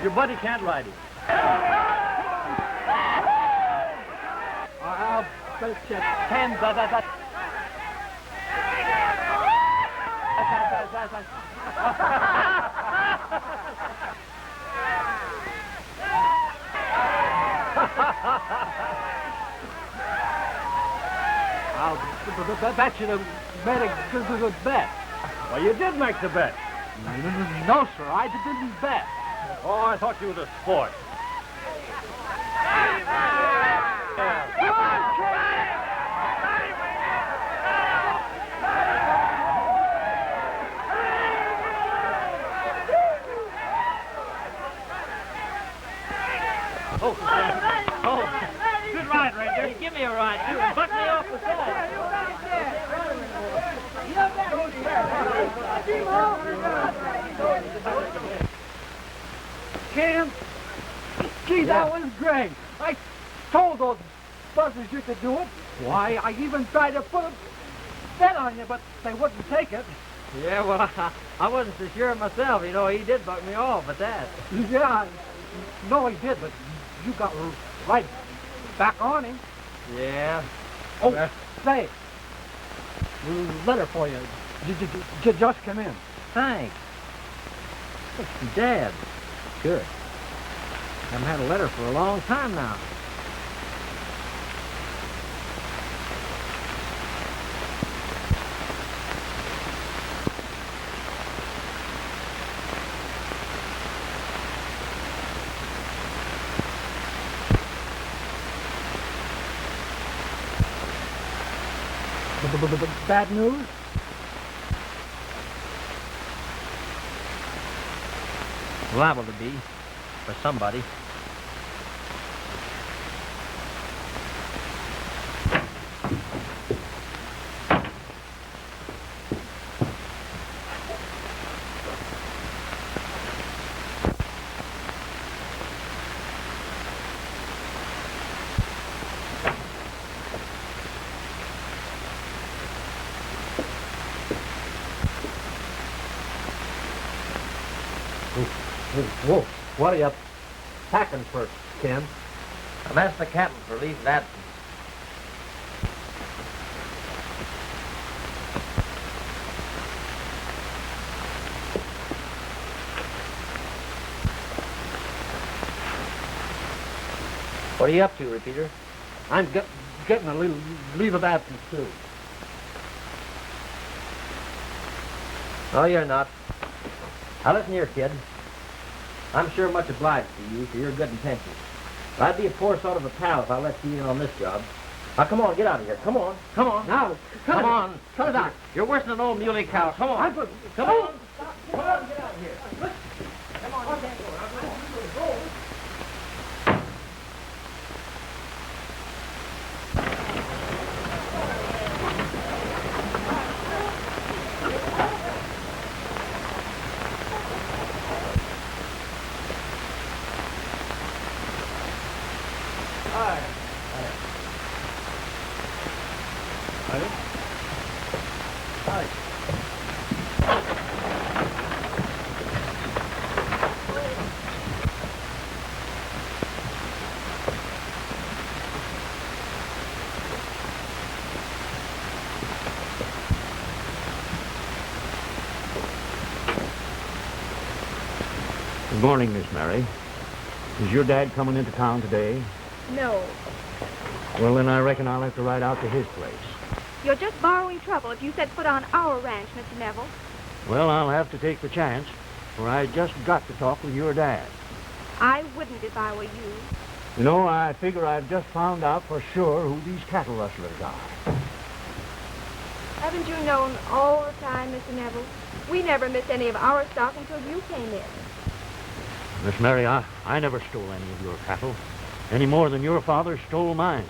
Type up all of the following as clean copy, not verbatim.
Your buddy can't ride him. I'll bet you 10 that. I'll bet you made a good bet. Well, you did make the bet. No, sir, I didn't bet. Oh, I thought you was a sport. Good ride, Ranger. Give me a ride, too, and butt me off the side. Ken, gee, that was great. I told those buzzers you could do it. Why, I even tried to put a bet on you, but they wouldn't take it. Yeah, well, I wasn't so sure myself. You know, he did buck me off at that. Yeah, no, he did, but you got right back on him. Yeah. Oh, say, letter for you. Just come in. Thanks. It's from Dad. Good. Haven't had a letter for a long time now. Bad news? Liable to be, for somebody. Whoa, what are you packing first, Ken? I've asked the captain for leave of absence. What are you up to, Repeater? I'm getting a leave of absence, too. No, you're not. Now, listen here, kid. I'm sure much obliged to you for your good intentions. But I'd be a poor sort of a pal if I let you in on this job. Now, come on, get out of here. Come on, come on. Now, come on. Cut it out. You're worse than an old muley cow. Come on. Come on. Come on, get out of here. Come on, you can't go. Good morning, Miss Mary. Is your dad coming into town today? No. Well, then I reckon I'll have to ride out to his place. You're just borrowing trouble if you set foot on our ranch, Mr. Neville. Well, I'll have to take the chance, for I just got to talk with your dad. I wouldn't if I were you. You know, I figure I've just found out for sure who these cattle rustlers are. Haven't you known all the time, Mr. Neville? We never missed any of our stock until you came in. Miss Mary, I never stole any of your cattle, any more than your father stole mine.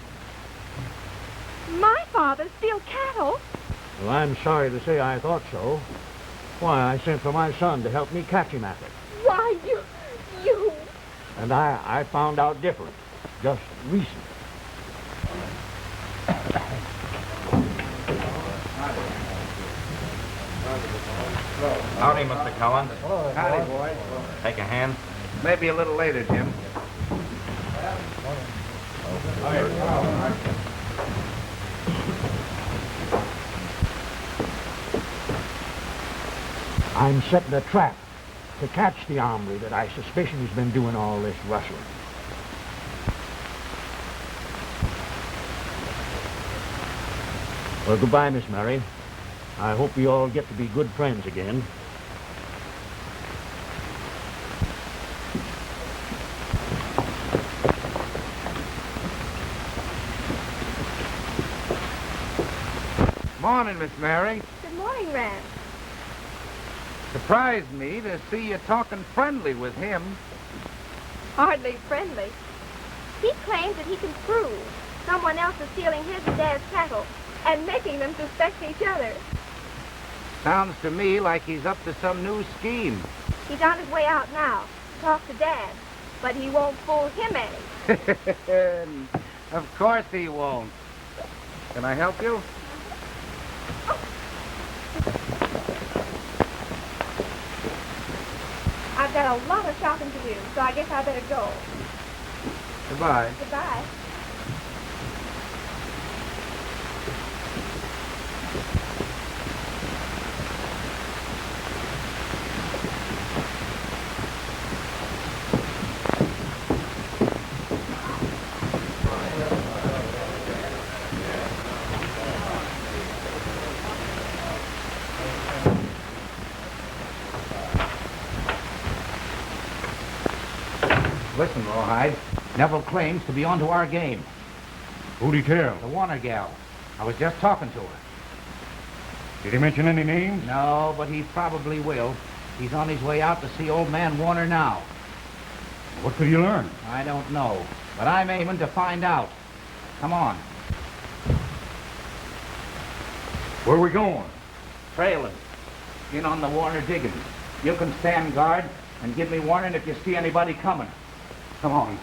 My father steal cattle? Well, I'm sorry to say I thought so. Why, I sent for my son to help me catch him at it. Why, you... And I found out different, just recent. Howdy, Mr. Cullen. Howdy, boy. Take a hand. Maybe a little later, Jim. I'm setting a trap to catch the hombre that I suspicion has been doing all this rustling. Well, goodbye, Miss Mary. I hope we all get to be good friends again. Morning, Miss Mary. Good morning, Rand. Surprised me to see you talking friendly with him. Hardly friendly. He claims that he can prove someone else is stealing his and Dad's cattle and making them suspect each other. Sounds to me like he's up to some new scheme. He's on his way out now to talk to Dad, but he won't fool him any. Of course he won't. Can I help you? I've got a lot of shopping to do, so I guess I better go. Goodbye. Goodbye. Listen, Rawhide. Neville claims to be onto our game. Who'd he tell? The Warner gal. I was just talking to her. Did he mention any names? No, but he probably will. He's on his way out to see old man Warner now. What could you learn? I don't know, but I'm aiming to find out. Come on. Where are we going? Trailing. In on the Warner diggings. You can stand guard and give me warning if you see anybody coming. Come on.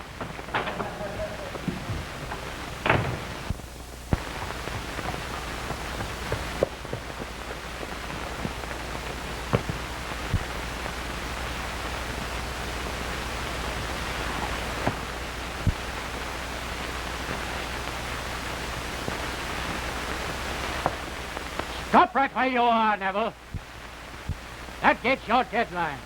Stop right where you are, Neville. That gets your deadline.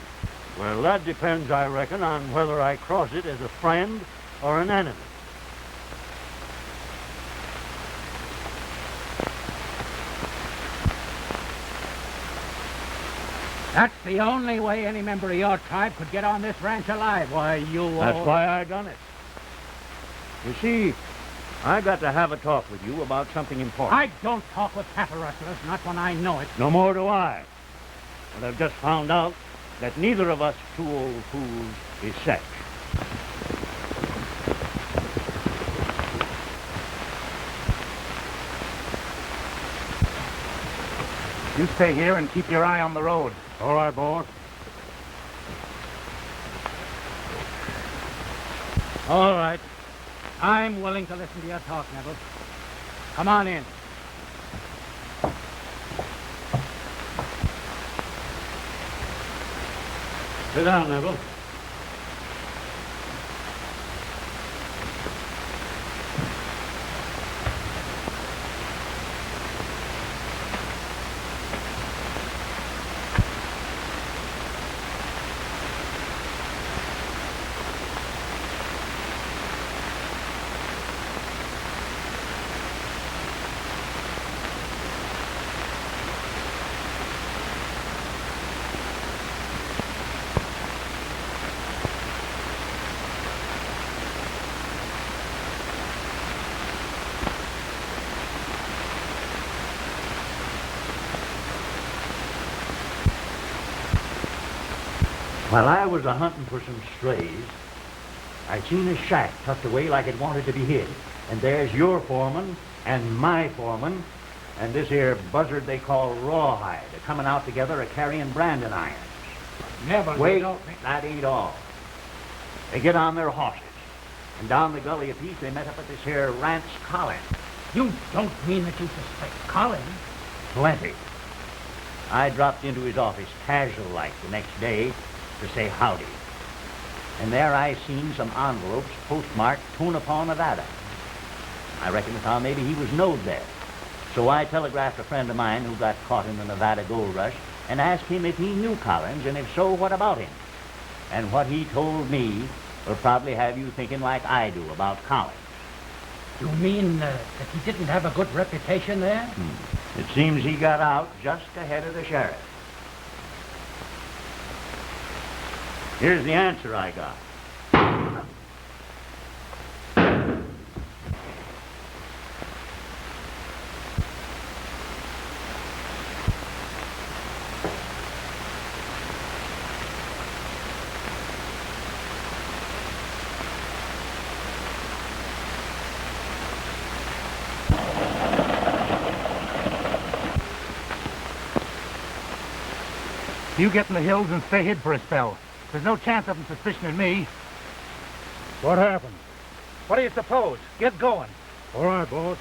Well, that depends, I reckon, on whether I cross it as a friend or an enemy. That's the only way any member of your tribe could get on this ranch alive. Why, you... That's why I done it. You see, I got to have a talk with you about something important. I don't talk with cattle rustlers, not when I know it. No more do I. And I've just found out that neither of us two old fools is set. You stay here and keep your eye on the road. All right, boss. All right. I'm willing to listen to your talk, Neville. Come on in. Sit down, Neville. While I was a-hunting for some strays, I seen a shack tucked away like it wanted to be hid. And there's your foreman and my foreman and this here buzzard they call Rawhide a-coming out together a-carrying branding irons. Neville, you Wait, don't... that ain't all. They get on their horses, and down the gully a piece they met up at this here Rance Collins. You don't mean that you suspect Collins? Plenty. I dropped into his office casual-like the next day to say howdy. and there I seen some envelopes postmarked Tonopah, Nevada. I reckon I thought maybe he was knowed there. So I telegraphed a friend of mine who got caught in the Nevada gold rush and asked him if he knew Collins, and if so, what about him? And what he told me will probably have you thinking like I do about Collins. You mean that he didn't have a good reputation there? It seems he got out just ahead of the sheriff. Here's the answer I got. You get in the hills and stay hid for a spell. There's no chance of them suspicioning me. What happened? What do you suppose? Get going. All right, boss.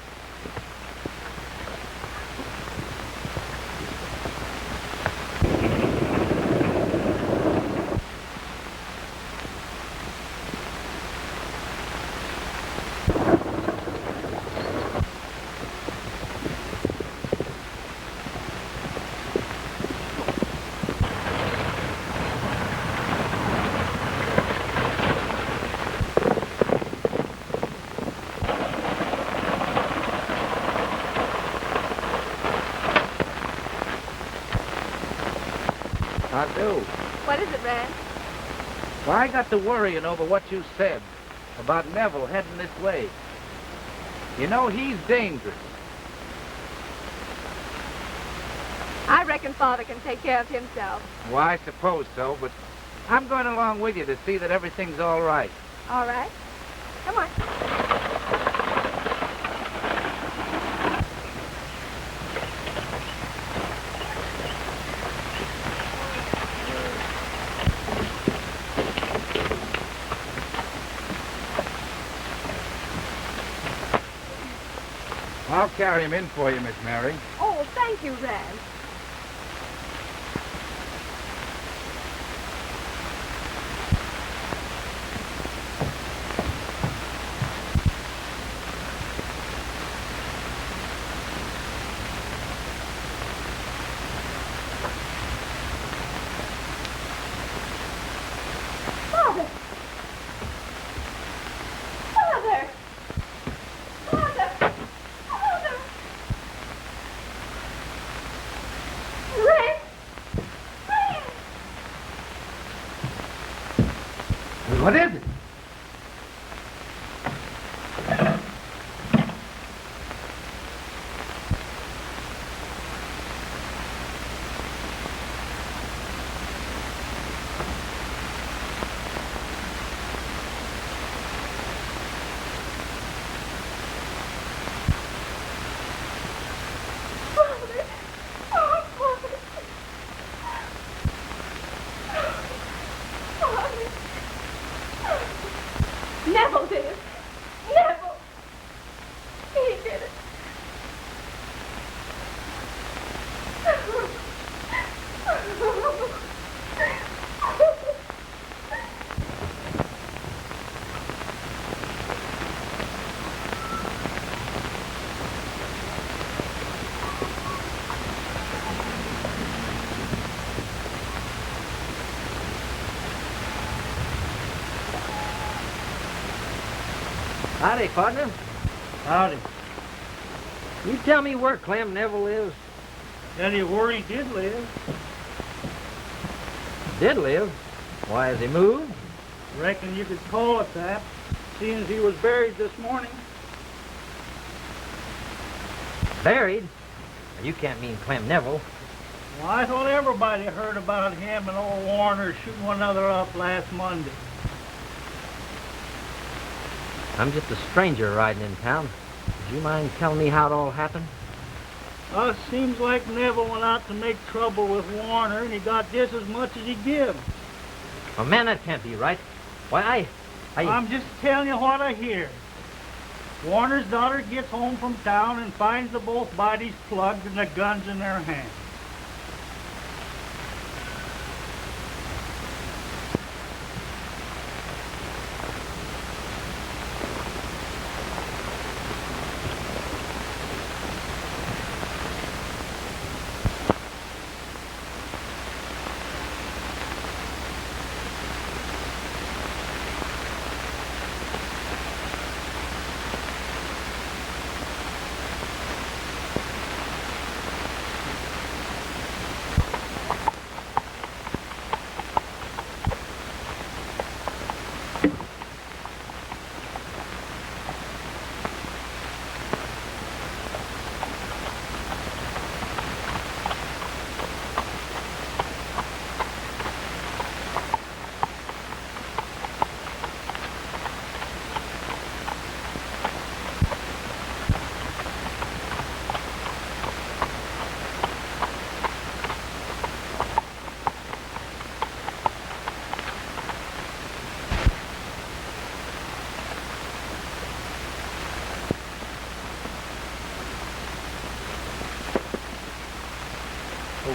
I do. What is it, Rand? Well, I got to worrying over what you said about Neville heading this way. You know, he's dangerous. I reckon Father can take care of himself. Well, I suppose so, but I'm going along with you to see that everything's all right. All right. Come on. I'll carry him in for you, Miss Mary. Oh, thank you, Rand. Father! Father! Father! Father! Rand! Rand! What is it? Father! Oh, Father! Father! Neville did it! Neville! He did it! Howdy, partner. Howdy. You tell me where Clem Neville lives. Tell you where he did live. Did live? Why, has he moved? Reckon you could call it that, seeing as he was buried this morning. Buried? You can't mean Clem Neville. Well, I thought everybody heard about him and old Warner shooting one another up last Monday. I'm just a stranger riding in town. Would you mind telling me how it all happened? Seems like Neville went out to make trouble with Warner, and he got just as much as he give. Oh, man, that can't be right. Why, I'm just telling you what I hear. Warner's daughter gets home from town and finds the both bodies plugged and the guns in their hands.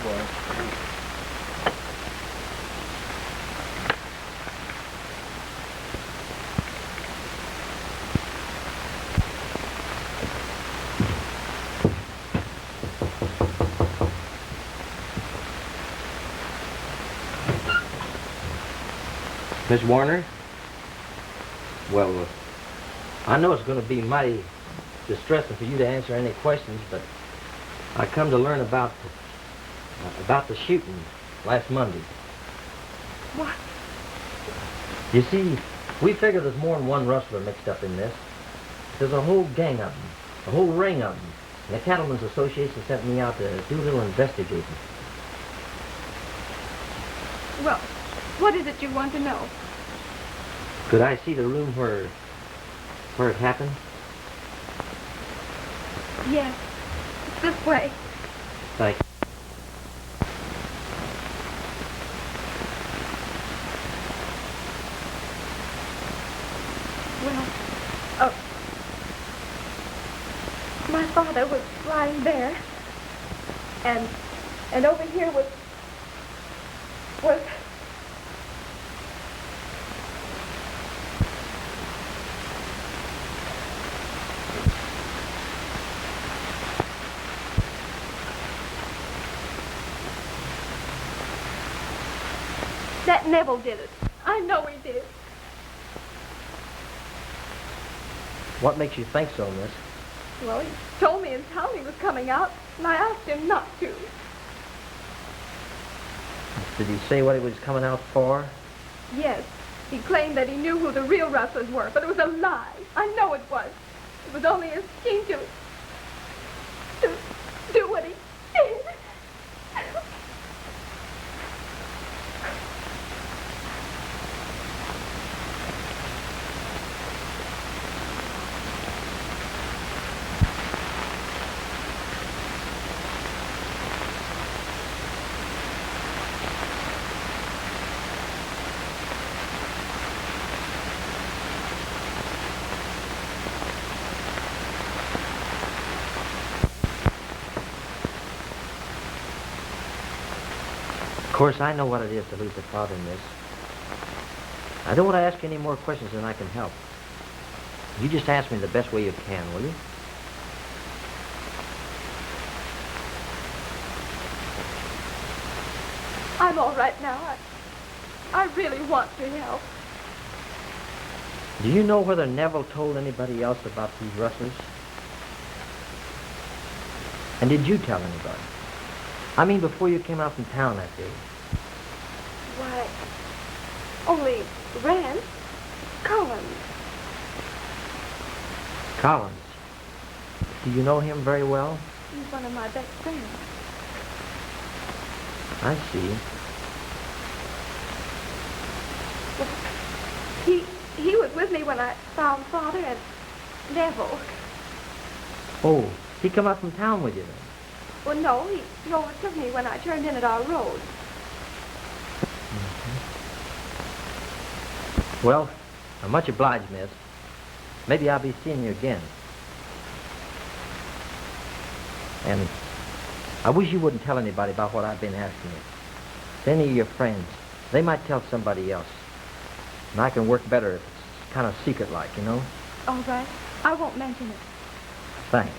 boy. Miss Warner? Well, I know it's going to be mighty distressing for you to answer any questions, but I come to learn about the shooting last Monday. What? You see, we figure there's more than one rustler mixed up in this. There's a whole gang of them, a whole ring of them. And the Cattlemen's Association sent me out to do a little investigating. Well, what is it you want to know? Could I see the room where it happened? Yes. It's this way. Thank you. Well, my father was lying there, and over here was that Neville did it. I know he did. What makes you think so, miss? Well, he told me in town he was coming out, and I asked him not to. Did he say what he was coming out for? Yes. He claimed that he knew who the real rustlers were, but it was a lie. I know it was. It was only a scheme to do what he did. Of course, I know what it is to lose a father, miss. I don't want to ask you any more questions than I can help. You just ask me the best way you can, will you? I'm all right now. I really want to help. Do you know whether Neville told anybody else about these rustlers? And did you tell anybody? I mean, before you came out from town that day. Why, only Rand, Collins. Collins? Do you know him very well? He's one of my best friends. I see. Well, he was with me when I found Father and Neville. Oh, he come out from town with you then? Well, no, he overtook me when I turned in at our road. Mm-hmm. Well, I'm much obliged, miss. Maybe I'll be seeing you again. And I wish you wouldn't tell anybody about what I've been asking you. If any of your friends, they might tell somebody else. And I can work better if it's kind of secret-like, you know? All right. I won't mention it. Thanks.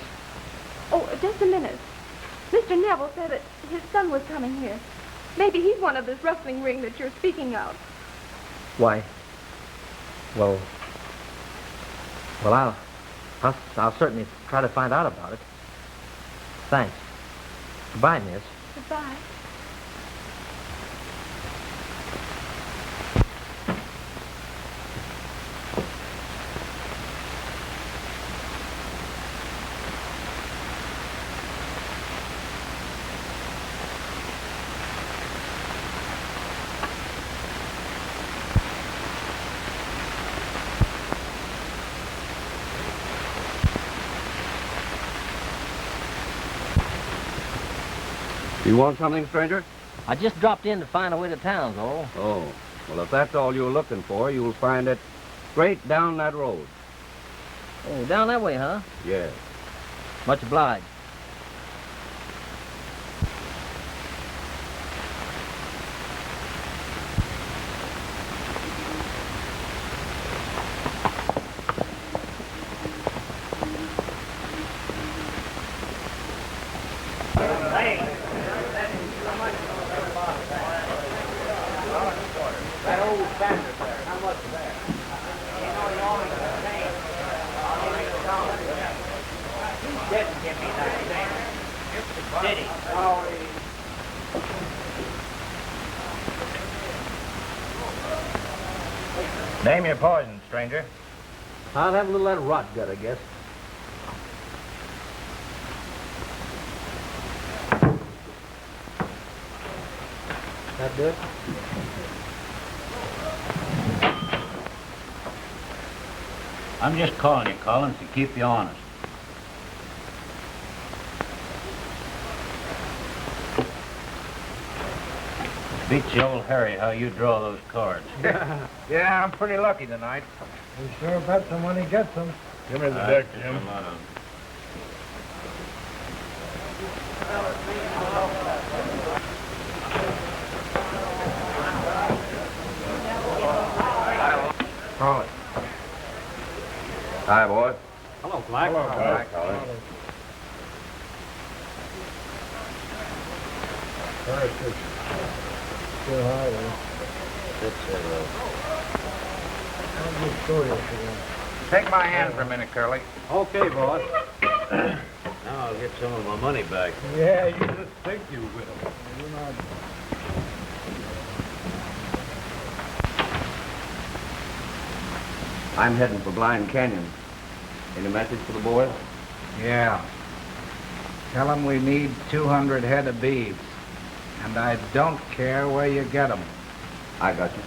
Oh, just a minute. Mr. Neville said that his son was coming here. Maybe he's one of this rustling ring that you're speaking of. Why? Well, I'll certainly try to find out about it. Thanks. Goodbye, miss. Goodbye. You want something, stranger? I just dropped in to find a way to town, Earle. Oh, well, if that's all you're looking for, you'll find it straight down that road. Oh, down that way, huh? Yes. Much obliged. didn't give me that thing. Did he? Name your poison, stranger. I'll have a little of that rot gut, I guess. That do it? I'm just calling you, Collins, to keep you honest. Beats the old Harry how you draw those cards. Yeah, I'm pretty lucky tonight. He sure bets him when he gets them. Give me the deck, Jim. Call it. Hi, boy. Hello, Black. Hi, Colin. Still high there. I'll just show you if you want. Take my hand for a minute, Curly. Okay, boss. Now I'll get some of my money back. Yeah, you just think you will. You're not. I'm heading for Blind Canyon. Any message for the boys? Yeah. Tell them we need 200 head of beeves. And I don't care where you get them. I got you.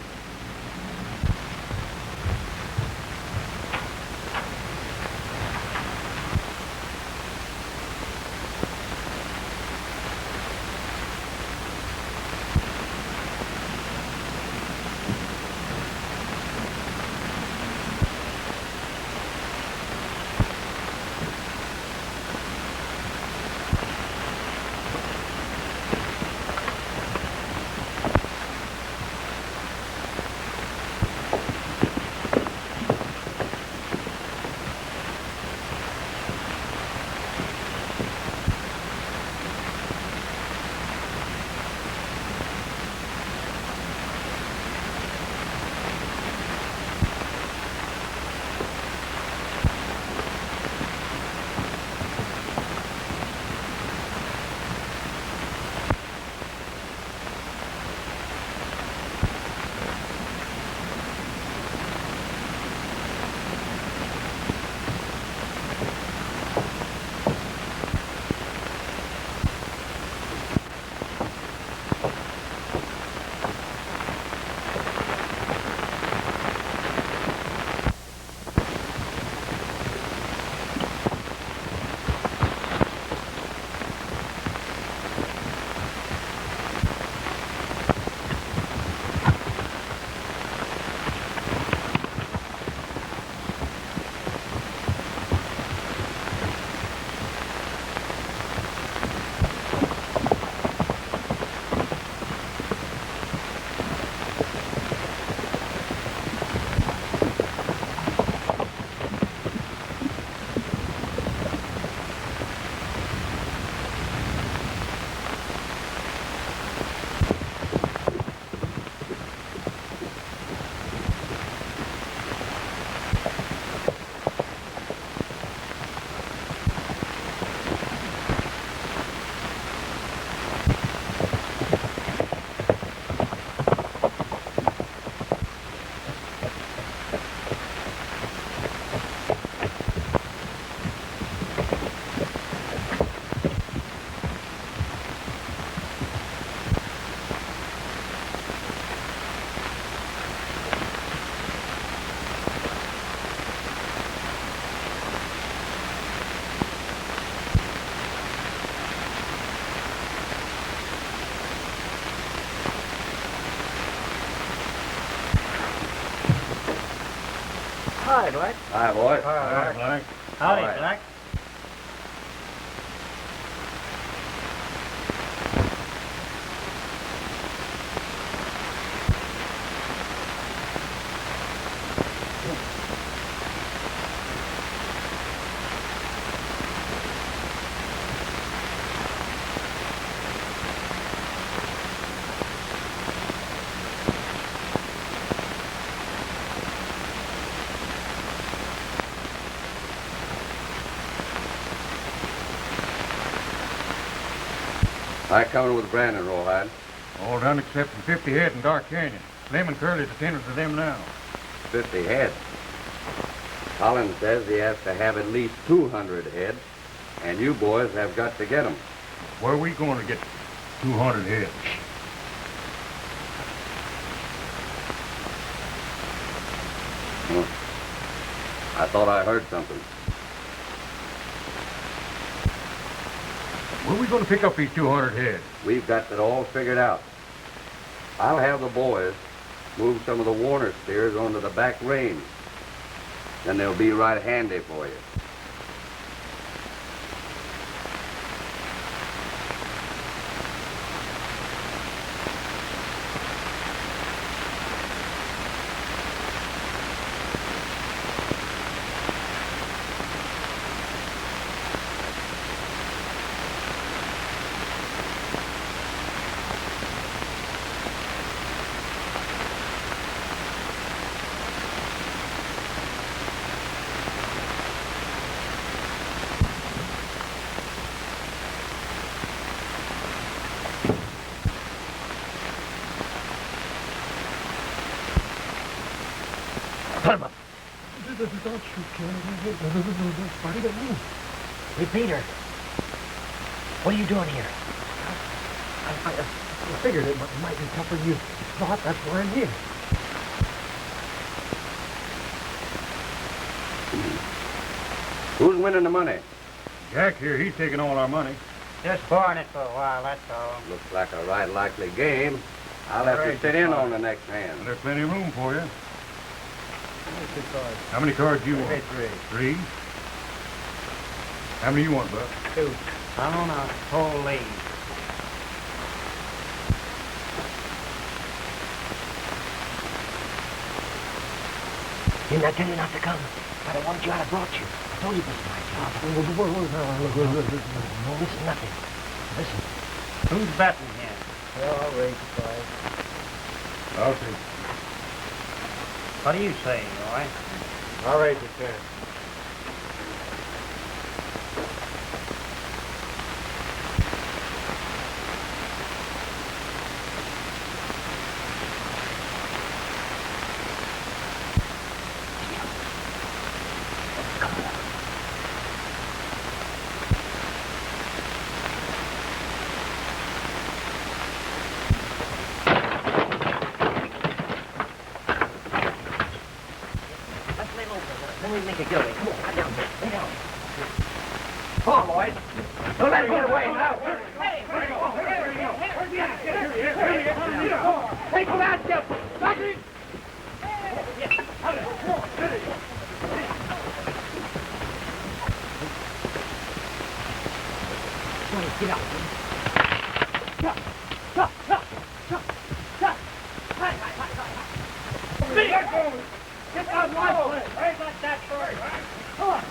Hi, Black. Hi, boy. Hi, Black. Howdy, All right. Black. I coming with Brandon, Rawhide. All done except for 50 head in Dark Canyon. Slim and Curly's attending to them now. 50 head. Collins says he has to have at least 200 head, and you boys have got to get them. Where are we going to get 200 head? I thought I heard something. Where are we going to pick up these 200 head? We've got it all figured out. I'll have the boys move some of the Warner steers onto the back range. Then they'll be right handy for you. Don't shoot, Ken. Buddy, don't move. Hey, Peter. What are you doing here? I figured it might be tougher than you thought. That's why I'm here. Who's winning the money? Jack here, he's taking all our money. Just borrowing it for a while, that's all. Looks like a right likely game. I'll have to sit in on the next hand. And there's plenty of room for you. How many cards do you want? Three. How many do you want, Buck? 2. I'm on a whole lead. Didn't I tell you not to come? If I wanted you, I'd have brought you. I told you this is my job. No, listen, nothing. Listen. Who's betting here? I'll raise the price. I'll see. What do you say, Roy? I'll raise the 10. Then we make a getaway. Come on, right down here. Lay down. Come on, boys. Don't let it get away now. Hey, where you go? Where you go? Where's the ass? Take the last step. Doctor! Get out. Get that one! Where's that Jack Story? Come on!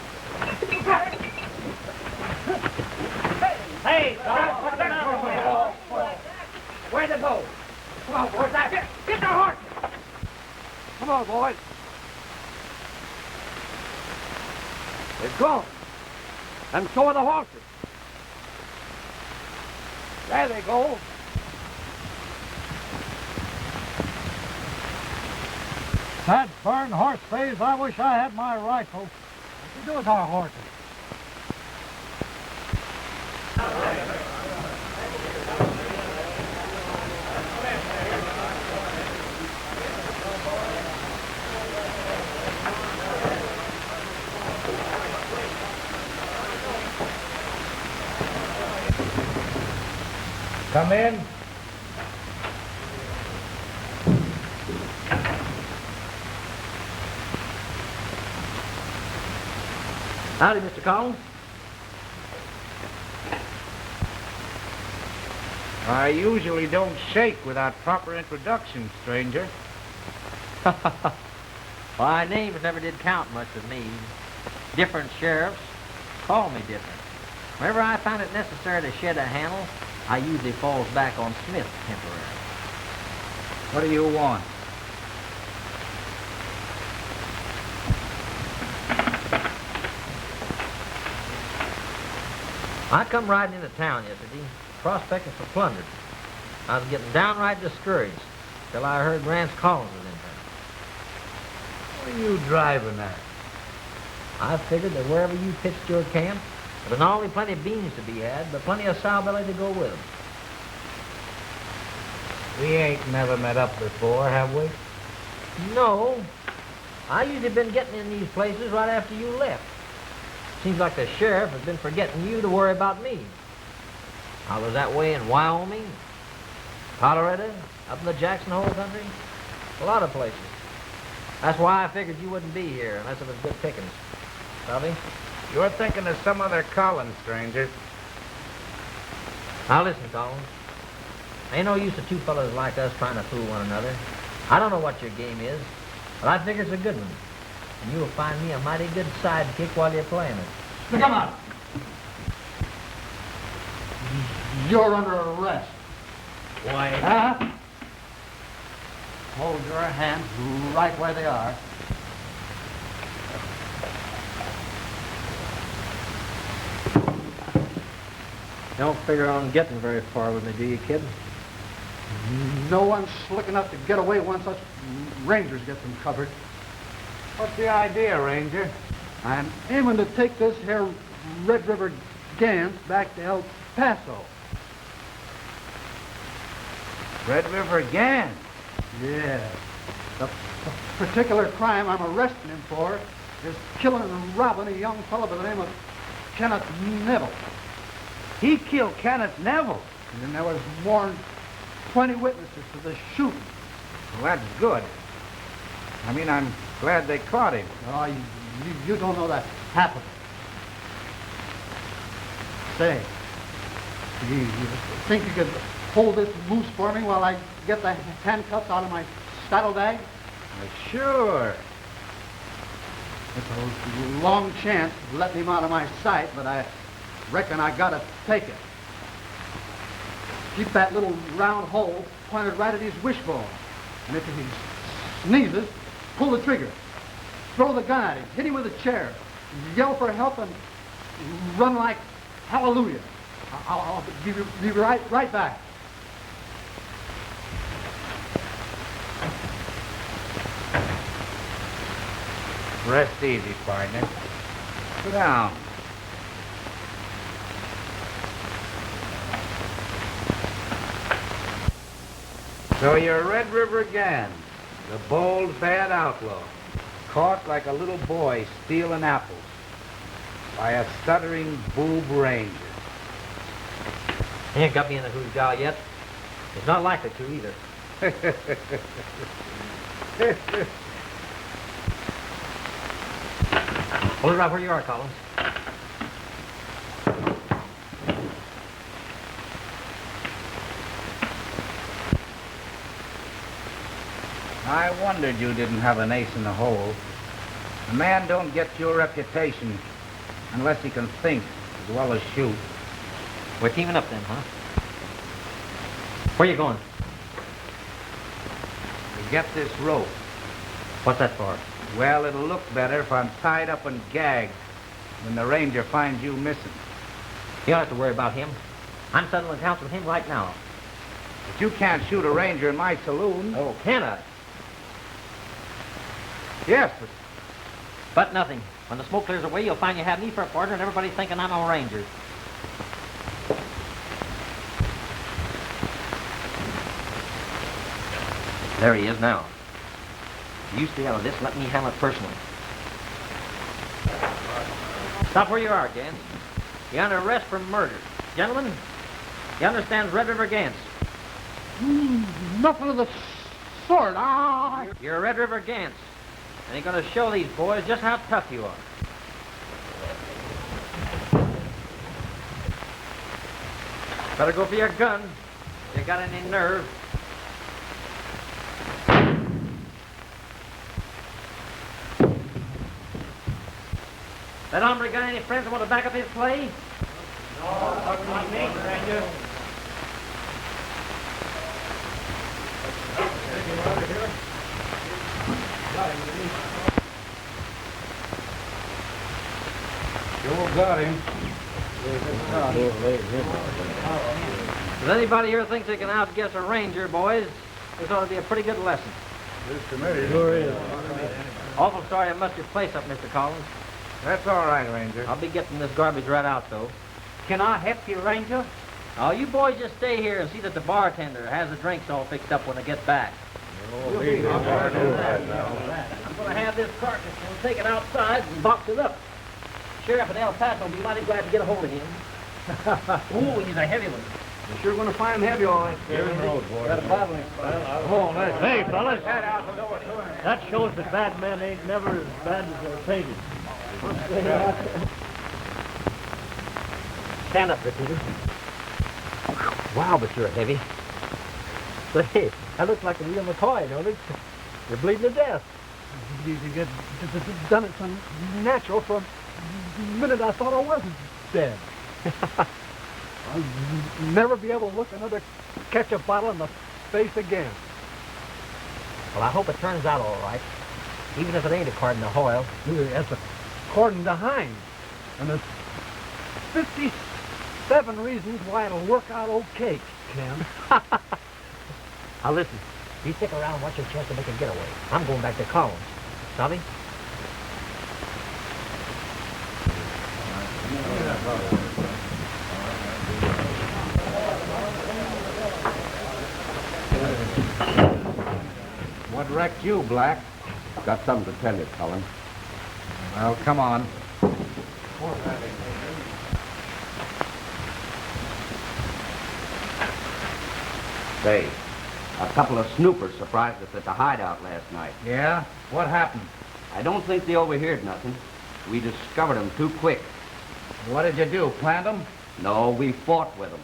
Hey, Doc, what's that now? Where'd it go? Come on, boys, get the horse! Come on, boys. They're gone. And so are the horses. There they go. That burned horse face, I wish I had my rifle. What to do with our horses? Come in. Howdy, Mr. Collins. I usually don't shake without proper introduction, stranger. Why, names never did count much with me. Different sheriffs call me different. Whenever I find it necessary to shed a handle, I usually falls back on Smith temporarily. What do you want? I come riding into town yesterday, prospecting for plunder. I was getting downright discouraged till I heard Rance Collins was in town. What are you driving at? I figured that wherever you pitched your camp, there was not only plenty of beans to be had, but plenty of sow belly to go with them. We ain't never met up before, have we? No. I usually been getting in these places right after you left. Seems like the sheriff has been forgetting you to worry about me. I was that way in Wyoming, Colorado, up in the Jackson Hole country, a lot of places. That's why I figured you wouldn't be here unless it was good pickings. Bobby? You're thinking of some other Collins, stranger. Now listen, Collins. Ain't no use to two fellas like us trying to fool one another. I don't know what your game is, but I figure it's a good one. And you'll find me a mighty good sidekick while you're playing it. Come on. You're under arrest. Why? Huh? Hold your hands right where they are. Don't figure on getting very far with me, do you, kid? No one's slick enough to get away once us rangers get them covered. What's the idea, Ranger? I'm aiming to take this here Red River Gans back to El Paso. Red River again. Yeah. The particular crime I'm arresting him for is killing and robbing a young fellow by the name of Kenneth Neville. He killed Kenneth Neville. And then there was more than 20 witnesses to the shooting. Well, that's good. I mean, I'm glad they caught him. Oh, you don't know that happened. Say, you think you could hold this moose for me while I get the handcuffs out of my saddlebag? Sure. It's a long chance to let him out of my sight, but I reckon I gotta take it. Keep that little round hole pointed right at his wishbone. And if he sneezes, pull the trigger. Throw the gun at him. Hit him with a chair. Yell for help and run like hallelujah. I'll be right back. Rest easy, partner. Sit down. So you're Red River again, the bold, bad outlaw, caught like a little boy stealing apples by a stuttering boob ranger. He ain't got me in the Hoot gal yet. It's not likely to either. Hold it right where you are, Collins. I wondered you didn't have an ace in the hole. A man don't get your reputation unless he can think as well as shoot. We're teaming up then, huh? Where you going? To get this rope. What's that for? Well, it'll look better if I'm tied up and gagged when the ranger finds you missing. You don't have to worry about him. I'm settling accounts with him right now. But you can't shoot a ranger in my saloon. Oh, can I? Yes, But nothing. When the smoke clears away, you'll find you have me for a partner and everybody's thinking I'm a ranger. There he is now. You stay out of this and let me handle it personally. Stop where you are, Gans. You're under arrest for murder. Gentlemen, you understand Red River Gans? Nothing of the sort. You're a Red River Gans. And you're going to show these boys just how tough you are. Better go for your gun. If you got any nerve. That hombre got any friends that want to back up his play? No, not me, Ranger. sure got him. If anybody here thinks they can outguess a ranger, boys, this ought to be a pretty good lesson. This committee. Sure is. Awful sorry I messed your place up, Mr. Collins. That's all right, Ranger. I'll be getting this garbage right out, though. Can I help you, Ranger? Oh, you boys just stay here and see that the bartender has the drinks all fixed up when I get back. I'm going to have this carcass and take it outside and box it up. Sheriff in El Paso will be mighty glad to get a hold of him. Ooh, he's a heavy one. You're sure going to find him heavy, all right. Got a bottle in his mouth. Oh, nice. Hey, fellas. That shows that bad men ain't never as bad as they're painted. Stand up, Peter. Wow, but you're heavy. Say, that looks like a real McCoy, don't it? You're bleeding to death. You done it some natural from the minute I thought I wasn't dead. I'll never be able to look another ketchup bottle in the face again. Well, I hope it turns out all right, even if it ain't according to Hoyle. That's according to Hines. And there's 57 reasons why it'll work out okay, Ken. Now listen, you stick around and watch your chance to make a getaway. I'm going back to Collins. Sabe? What wrecked you, Black? Got something to tell you, Cullen. Well, come on. Say, a couple of snoopers surprised us at the hideout last night. Yeah? What happened? I don't think they overheard nothing. We discovered them too quick. What did you do, plant them? No, we fought with them,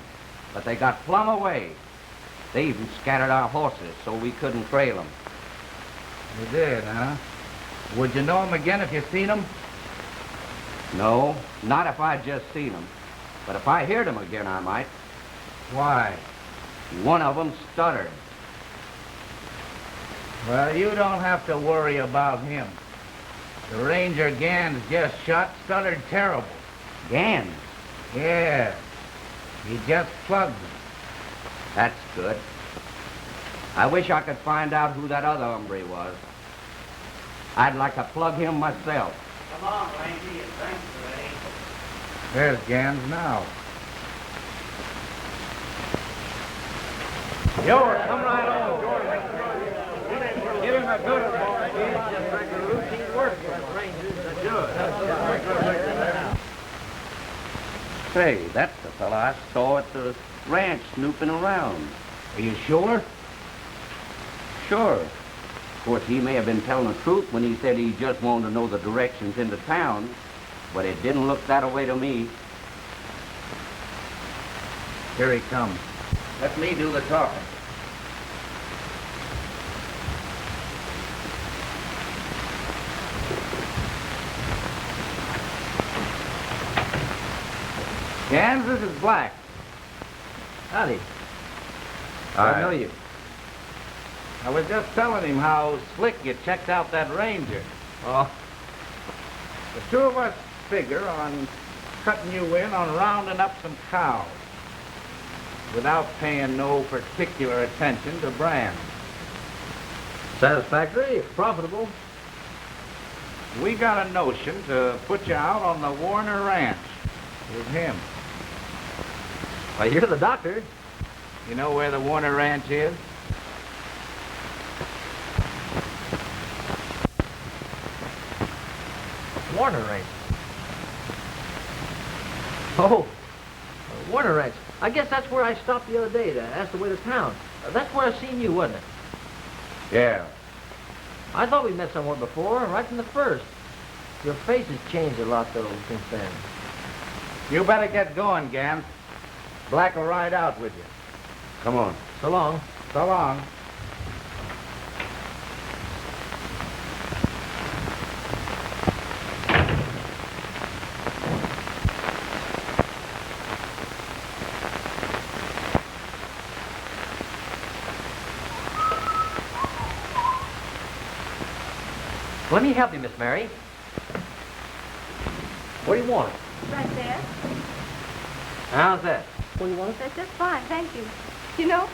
but they got plumb away. They even scattered our horses so we couldn't trail them. You did, huh? Would you know them again if you seen them? No, not if I'd just seen them. But if I heard them again, I might. Why? One of them stuttered. Well, you don't have to worry about him. The Ranger Gans just shot stuttered terrible. Gans? Yeah. He just plugged them. That's good. I wish I could find out who that other hombre was. I'd like to plug him myself. Come on, Ranger, your drinks ready. There's Gans now. Yo, come right on, Jauregui. Give him a good one, boy. It's just like a routine work for us Rangers to do it. Say, that's the fella I saw at the ranch snooping around. Are you sure? Sure. Of course, he may have been telling the truth when he said he just wanted to know the directions into town, but it didn't look that way to me. Here he comes. Let me do the talking. Gans, this is Black. Howdy. I know you. I was just telling him how slick you checked out that Ranger. Oh, The two of us figure on cutting you in on rounding up some cows without paying no particular attention to brand. satisfactory, profitable. We got a notion to put you out on the Warner Ranch with him. Why, you're the doctor. You know where the Warner Ranch is? Warner Ranch. Oh, Warner Ranch. I guess that's where I stopped the other day to ask the way to town. That's where I seen you, wasn't it? Yeah. I thought we met somewhere before, right from the first. Your face has changed a lot, though, since then. You better get going, Gans. Black will ride out with you. Come on. So long. So long. Let me help you, Miss Mary. What do you want? Right there. How's that? What do you want? That's just fine, thank you. You know,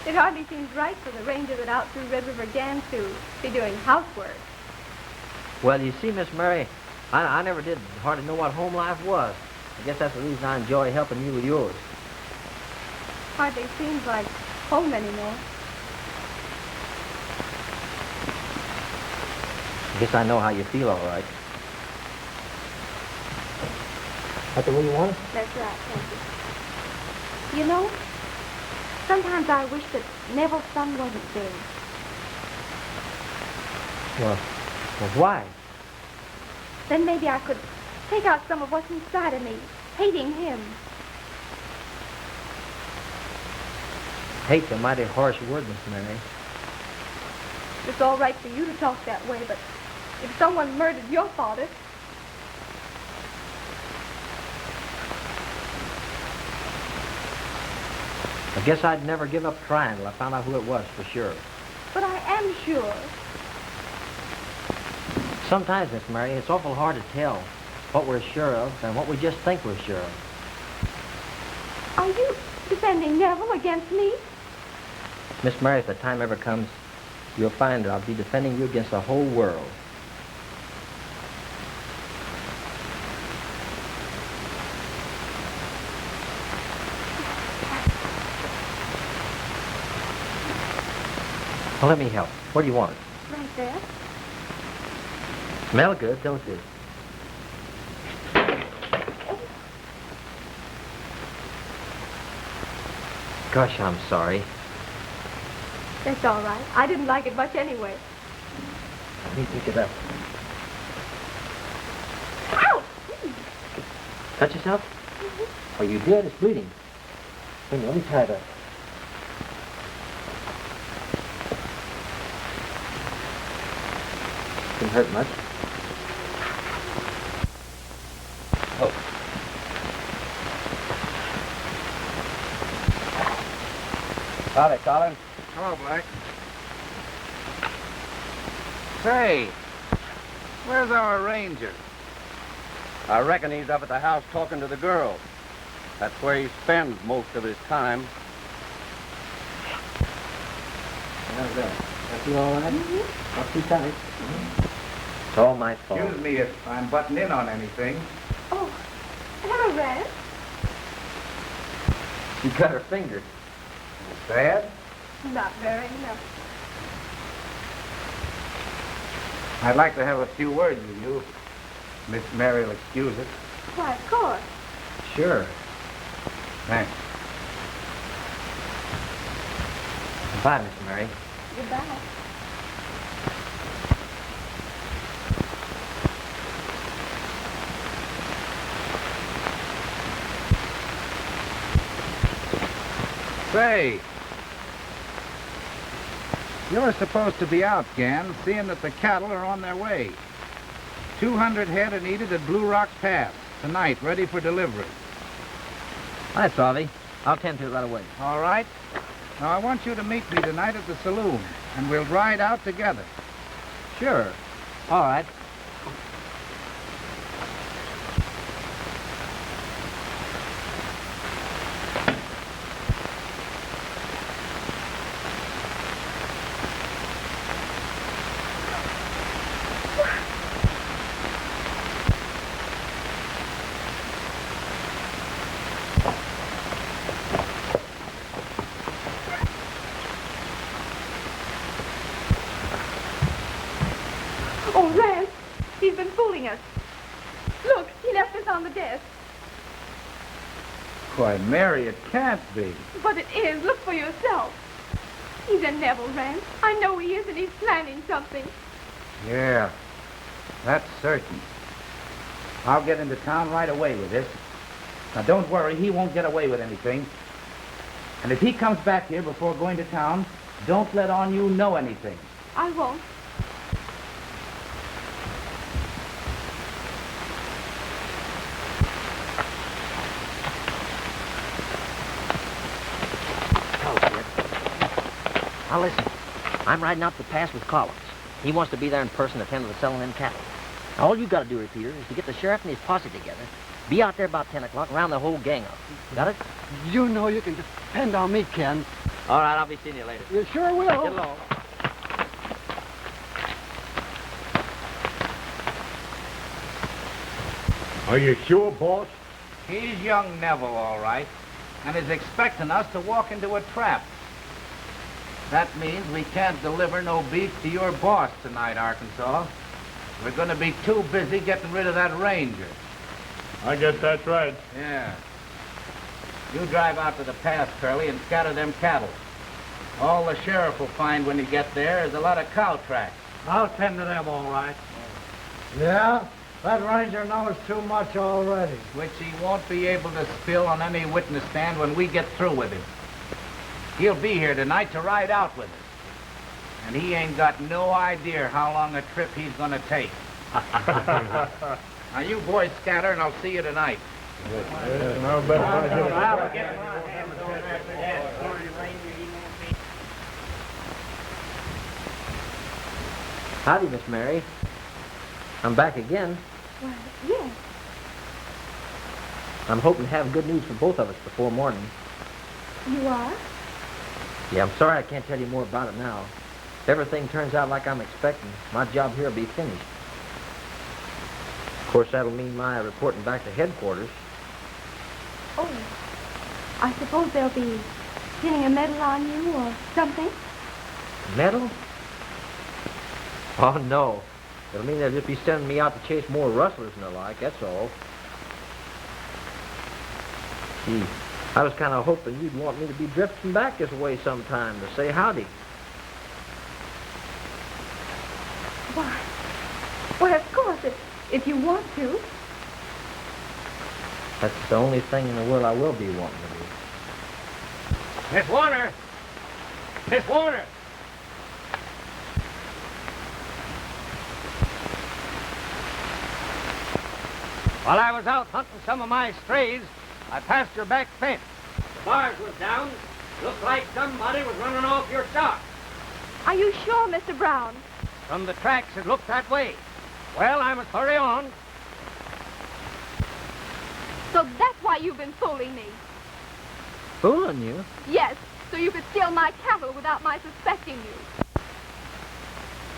it hardly seems right for the ranger that out through Red River Gans to be doing housework. Well, you see, Miss Mary, I never did hardly know what home life was. I guess that's the reason I enjoy helping you with yours. Hardly seems like home anymore. I guess I know how you feel, all right. That's the way you want it? That's right, thank you. You know, sometimes I wish that Neville's son wasn't dead. Well, why? Then maybe I could take out some of what's inside of me, hating him. Hate's a mighty harsh word, Miss Mary. It's all right for you to talk that way, but if someone murdered your father... I guess I'd never give up trying till I found out who it was for sure. But I am sure. Sometimes, Miss Mary, it's awful hard to tell what we're sure of and what we just think we're sure of. Are you defending Neville against me? Miss Mary, if the time ever comes, you'll find that I'll be defending you against the whole world. Well, let me help. Where do you want it? Right there. Smell good, don't it? Gosh, I'm sorry. That's all right. I didn't like it much anyway. Let me pick it up. Ow! Cut yourself? Oh, you did? It's bleeding. Wait a minute, let me tie it up. Didn't hurt much. Oh. Howdy, Colin. Hello, Black. Say, where's our ranger? I reckon he's up at the house talking to the girl. That's where he spends most of his time. How's that? That you all right? Mm-hmm. Not too tight. Mm-hmm. It's all my fault. Excuse me if I'm butting in on anything. Oh, hello, Red. She cut her finger. Bad? Not very, no. I'd like to have a few words with you. Miss Mary will excuse it. Why, of course. Sure. Thanks. Goodbye, Miss Mary. Goodbye. Say, you're supposed to be out, Gan, seeing that the cattle are on their way. 200 head are needed at Blue Rock Pass tonight, ready for delivery. Hi, Savvy. I'll tend to it right away. All right? Now, I want you to meet me tonight at the saloon, and we'll ride out together. Sure. All right. Oh, Red, he's been fooling us. Look, he left this on the desk. Why, Mary, it can't be. But it is. Look for yourself. He's in Neville, Red. I know he is, and he's planning something. Yeah, that's certain. I'll get into town right away with this. Now, don't worry, he won't get away with anything. And if he comes back here before going to town, don't let on you know anything. I won't. Now listen, I'm riding out the pass with Collins. He wants to be there in person to attend to the selling them cattle. Now, all you got to do, Repeater, is to get the sheriff and his posse together, Be out there about 10 o'clock, round the whole gang up. Got it? You know you can depend on me, Ken. All right, I'll be seeing you later. You sure will. Get along. Are you sure, boss? He's young Neville, all right, and is expecting us to walk into a trap. That means we can't deliver no beef to your boss tonight, Arkansas. We're going to be too busy getting rid of that ranger. I guess that's right. Yeah. You drive out to the pass, Curly, and scatter them cattle. All the sheriff will find when you get there is a lot of cow tracks. I'll tend to them, all right. Yeah? That ranger knows too much already. Which he won't be able to spill on any witness stand when we get through with him. He'll be here tonight to ride out with us. And he ain't got no idea how long a trip he's gonna take. Now you boys scatter and I'll see you tonight. Howdy, Miss Mary. I'm back again. Well, yes. I'm hoping to have good news for both of us before morning. You are? Yeah, I'm sorry I can't tell you more about it now. If everything turns out like I'm expecting, my job here will be finished. Of course, that'll mean my reporting back to headquarters. Oh, I suppose they'll be pinning a medal on you or something? Medal? Oh, no. It'll mean they'll just be sending me out to chase more rustlers and the like, that's all. Gee, I was kind of hoping you'd want me to be drifting back this way sometime to say howdy. Why? Well, of course, if you want to. That's the only thing in the world I will be wanting to do. Miss Warner! Miss Warner! While I was out hunting some of my strays, I passed your back fence. The bars was down. Looked like somebody was running off your stock. Are you sure, Mr. Brown? From the tracks, it looked that way. Well, I must hurry on. So that's why you've been fooling me. Fooling you? Yes, so you could steal my cattle without my suspecting you.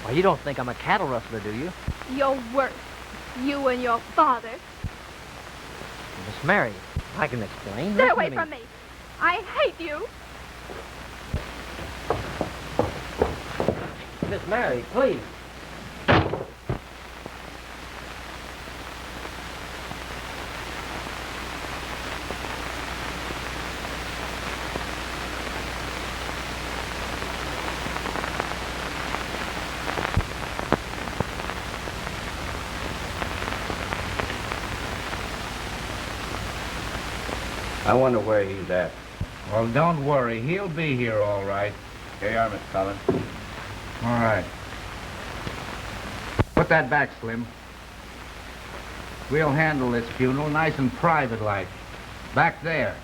Why, you don't think I'm a cattle rustler, do you? You're worse. You and your father. Miss Mary, I can explain. Stay Listen away to me. from me. I hate you. Miss Mary, please. I wonder where he's at. Well, don't worry. He'll be here all right. Here you are, Miss Collins. All right. Put that back, Slim. We'll handle this funeral nice and private-like. Back there.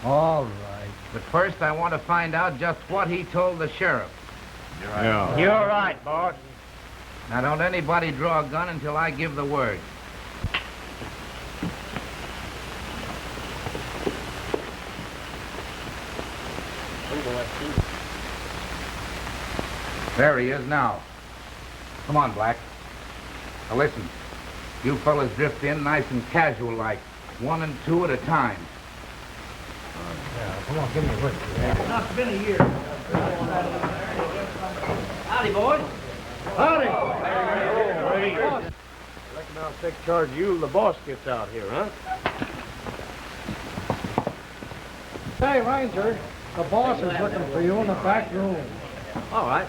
All right. But first, I want to find out just what he told the sheriff. Yeah. You're right, boss. Now, don't anybody draw a gun until I give the word. There he is now. Come on, Black. Now listen, you fellas drift in nice and casual-like, 1 and 2 at a time. Yeah, come on, give me a break. It's been a year. Howdy, boys. Howdy. Reckon I'll take charge of you when the boss gets out here, huh? Hey, Ranger, the boss is looking for you in the back room. All right.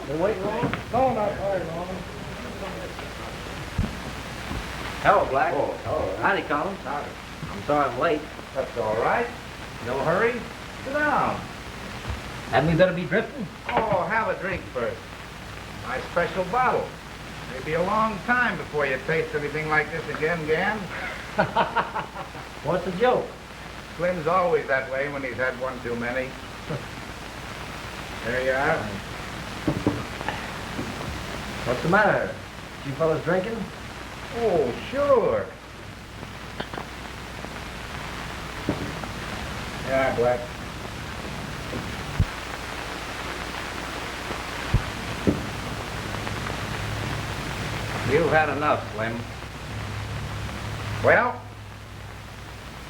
Been waiting long? No, not very long. Hello, Black. Oh, hello. Howdy, Collins. Howdy. I'm sorry I'm late. That's all right. No hurry. Sit down. Hadn't we better be drifting? Oh, have a drink first. My special bottle. May be a long time before you taste anything like this again, Gan. What's the joke? Slim's always that way when he's had one too many. There you are. What's the matter? You fellas drinking? Oh, sure. Yeah, Black. You've had enough, Slim. Well,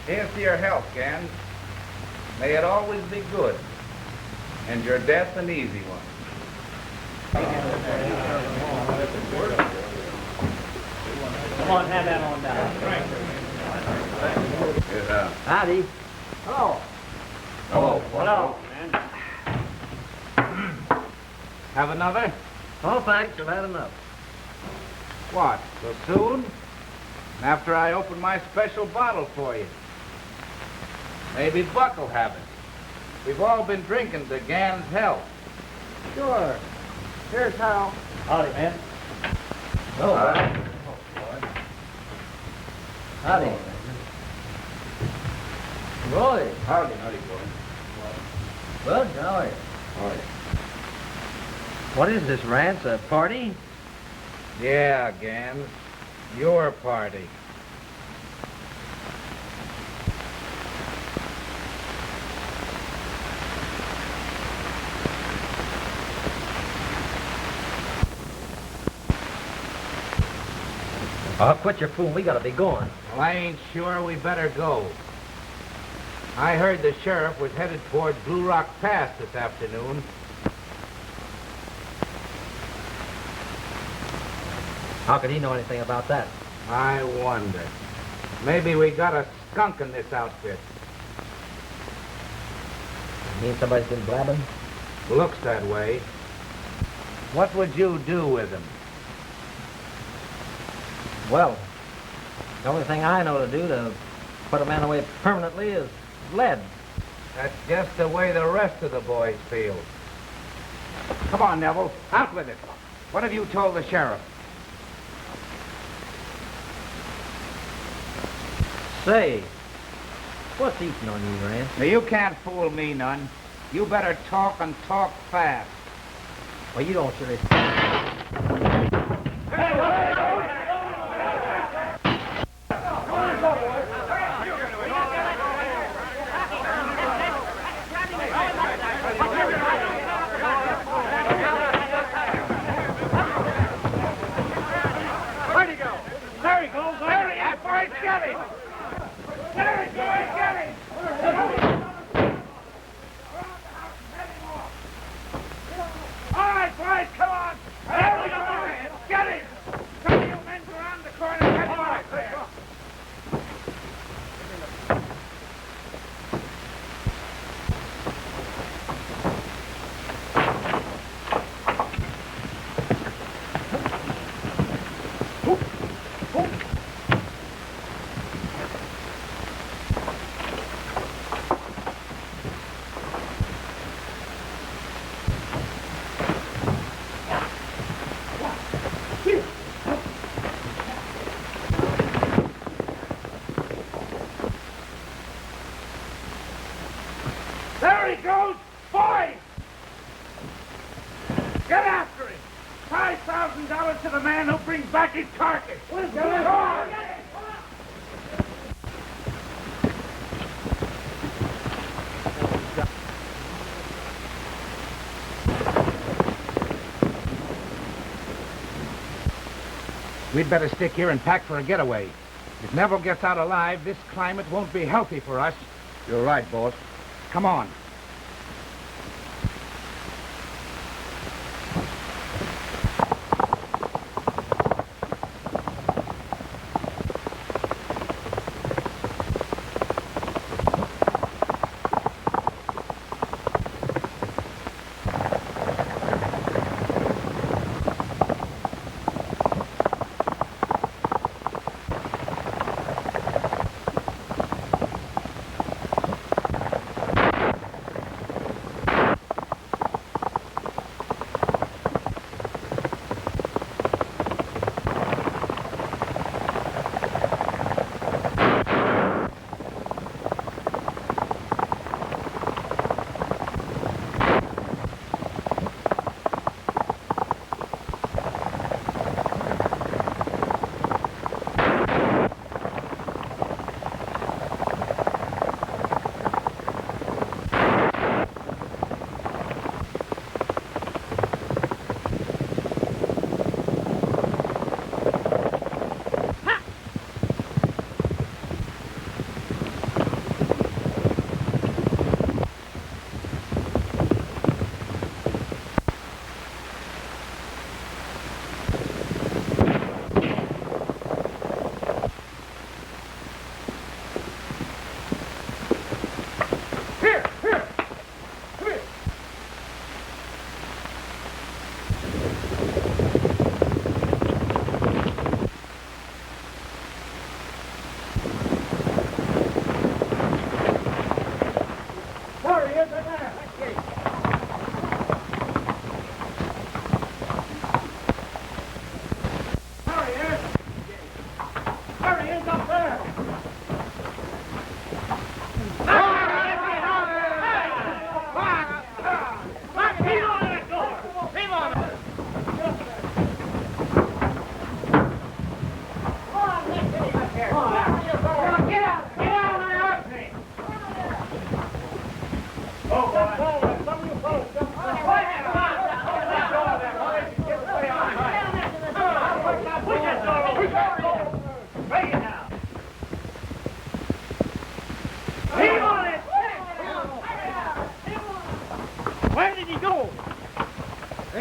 here's to your health, Gan. May it always be good, and your death an easy one. Come on, have that on down. Howdy. Hello. Hello. Hello. Have another? Oh, thanks. I've had enough. What, so soon? After I open my special bottle for you. Maybe Buck will have it. We've all been drinking to Gan's health. Sure. Here's how. Howdy, man. Oh, howdy. Roy. Howdy, boy. Well, how are you? All right. What is this, Rance? A party? Yeah, Gans. Your party. Oh, quit your fooling. We gotta be going. Well, I ain't sure we better go. I heard the sheriff was headed toward Blue Rock Pass this afternoon. How could he know anything about that? I wonder. Maybe we got a skunk in this outfit. You mean somebody's been blabbing? Looks that way. What would you do with him? Well, the only thing I know to do to put a man away permanently is lead. That's just the way the rest of the boys feel. Come on, Neville. Out with it. What have you told the sheriff? Say, what's eating on you, Rance? Now, you can't fool me none. You better talk and talk fast. Well, you don't surely... Where'd he go? There he goes. There he is. Boys, get him. There he goes. Get him. All right, boys, come on. There we go. Get him. Some of you men go around the corner and get him out there. There he goes! Boys! Get after him! $5,000 to the man who brings back his carcass! Go on! We'd better stick here and pack for a getaway. If Neville gets out alive, this climate won't be healthy for us. You're right, boss. Come on.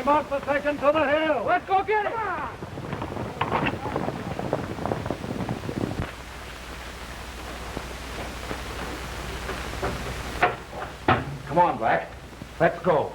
across the section to the hill. Let's go get him. Come on, Black. Let's go.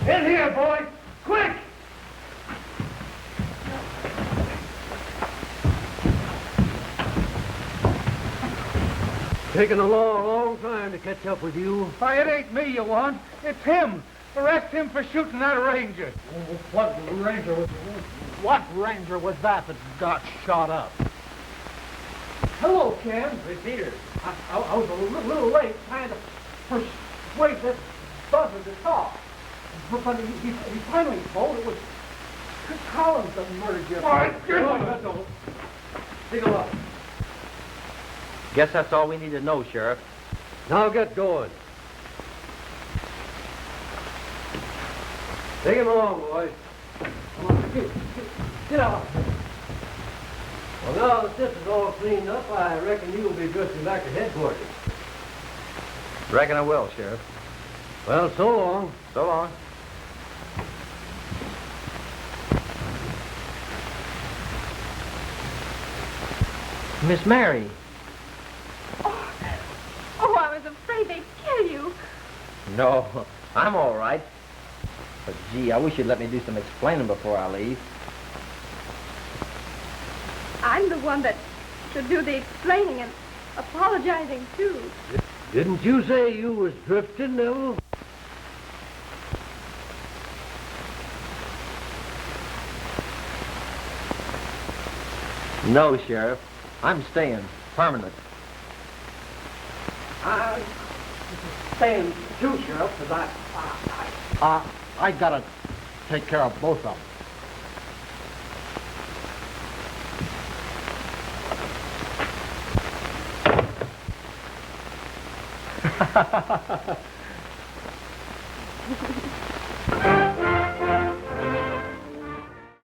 In here, boy! Quick! Taking a long time to catch up with you. Why, it ain't me you want. It's him. Arrest him for shooting that ranger. What ranger was that got shot up? Hello, Ken. Hey, Peter. I was a little late trying to persuade this buzzer to talk. But he finally told it was Chris Collins that murdered you. Take a look. Guess that's all we need to know, Sheriff. Now get going. Take him along, boys. Come on, get out. Well, now that this is all cleaned up, I reckon you'll be drifting back to headquarters. Reckon I will, Sheriff. Well, so long. So long. Miss Mary. Oh, I was afraid they'd kill you. No, I'm all right. But, gee, I wish you'd let me do some explaining before I leave. I'm the one that should do the explaining and apologizing, too. Didn't you say you was drifting, Neville? No, Sheriff. I'm staying. Permanent. I'm staying too, Sheriff, because I gotta take care of both of them.